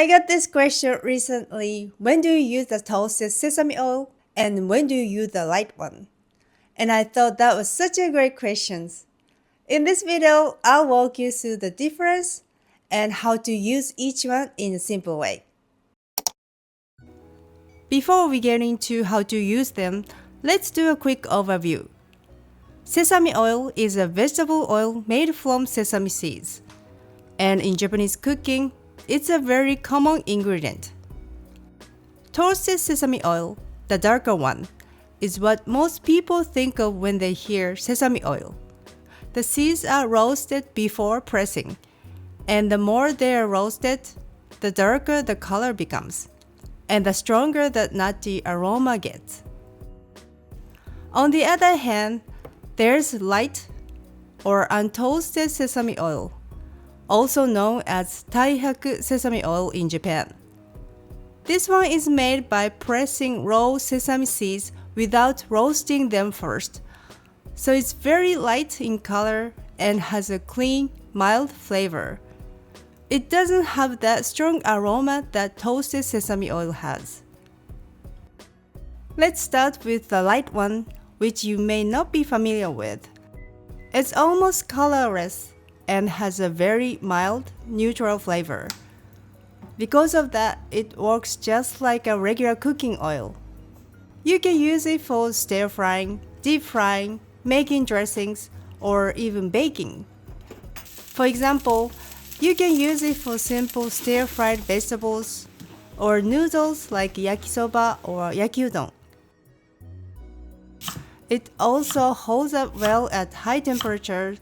I got this question recently: when do you use the toasted sesame oil and when do you use the light one? And I thought that was such a great question. In this video, I'll walk you through the difference and how to use each one in a simple way. Before we get into how to use them, let's do a quick overview. Sesame oil is a vegetable oil made from sesame seeds. And in Japanese cooking, it's a very common ingredient. Toasted sesame oil, the darker one, is what most people think of when they hear sesame oil. The seeds are roasted before pressing, and the more they are roasted, the darker the color becomes, and the stronger the nutty aroma gets. On the other hand, there's light or untoasted sesame oil, also known as taihaku sesame oil in Japan. This one is made by pressing raw sesame seeds without roasting them first, so it's very light in color and has a clean, mild flavor. It doesn't have that strong aroma that toasted sesame oil has. Let's start with the light one, which you may not be familiar with. It's almost colorless and has a very mild, neutral flavor. Because of that, it works just like a regular cooking oil. You can use it for stir frying, deep frying, making dressings, or even baking. For example, you can use it for simple stir-fried vegetables or noodles like yakisoba or yakiudon. It also holds up well at high temperatures,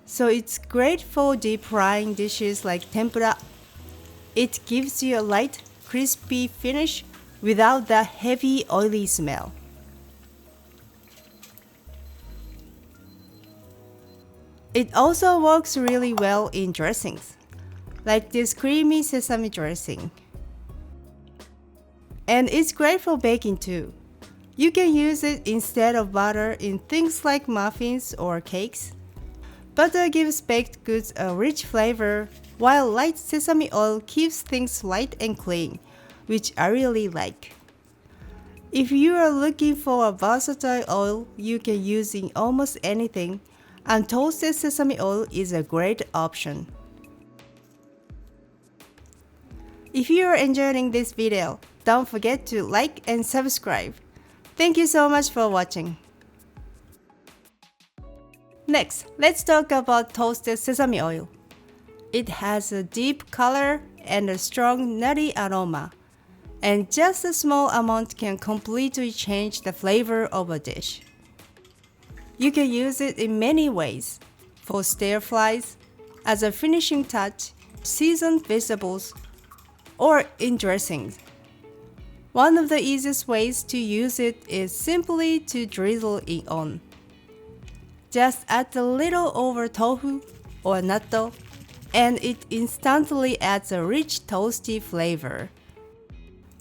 so it's great for deep frying dishes like tempura. It gives you a light, crispy finish without that heavy, oily smell. It also works really well in dressings, like this creamy sesame dressing. And it's great for baking too. You can use it instead of butter in things like muffins or cakes. Butter gives baked goods a rich flavor, while light sesame oil keeps things light and clean, which I really like. If you are looking for a versatile oil you can use in almost anything, untoasted sesame oil is a great option. If you are enjoying this video, don't forget to like and subscribe. Thank you so much for watching. Next, let's talk about toasted sesame oil. It has a deep color and a strong nutty aroma, and just a small amount can completely change the flavor of a dish. You can use it in many ways: for stir fries, as a finishing touch, seasoned vegetables, or in dressings. One of the easiest ways to use it is simply to drizzle it on. Just add a little over tofu or natto, and it instantly adds a rich toasty flavor.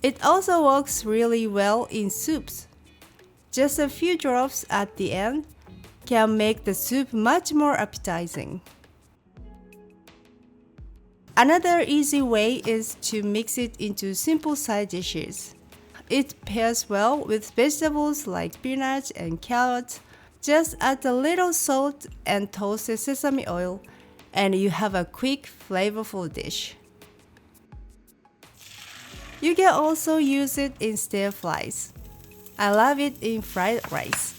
It also works really well in soups. Just a few drops at the end can make the soup much more appetizing. Another easy way is to mix it into simple side dishes. It pairs well with vegetables like spinach and carrots. Just add a little salt and toasted sesame oil, and you have a quick, flavorful dish. You can also use it in stir fries. I love it in fried rice.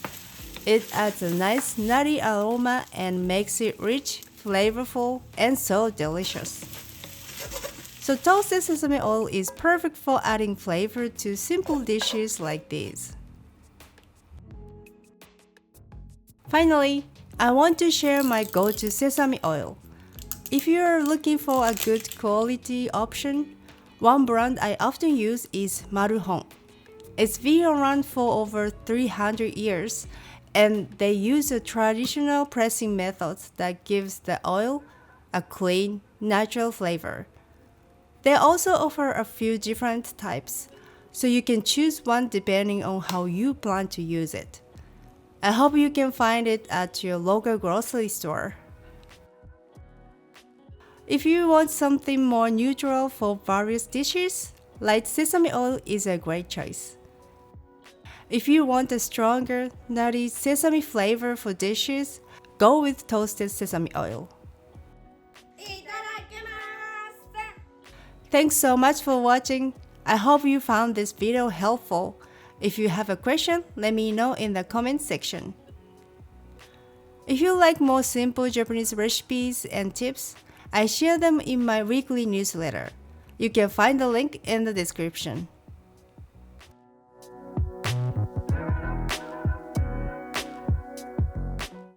It adds a nice nutty aroma and makes it rich, flavorful, and so delicious. So toasted sesame oil is perfect for adding flavor to simple dishes like these. Finally, I want to share my go-to sesame oil. If you are looking for a good quality option, one brand I often use is Maruhon. It's been around for over 300 years, and they use a traditional pressing method that gives the oil a clean, natural flavor. They also offer a few different types, so you can choose one depending on how you plan to use it. I hope you can find it at your local grocery store. If you want something more neutral for various dishes, light sesame oil is a great choice. If you want a stronger, nutty sesame flavor for dishes, go with toasted sesame oil. Thanks so much for watching. I hope you found this video helpful. If you have a question, let me know in the comment section. If you like more simple Japanese recipes and tips, I share them in my weekly newsletter. You can find the link in the description.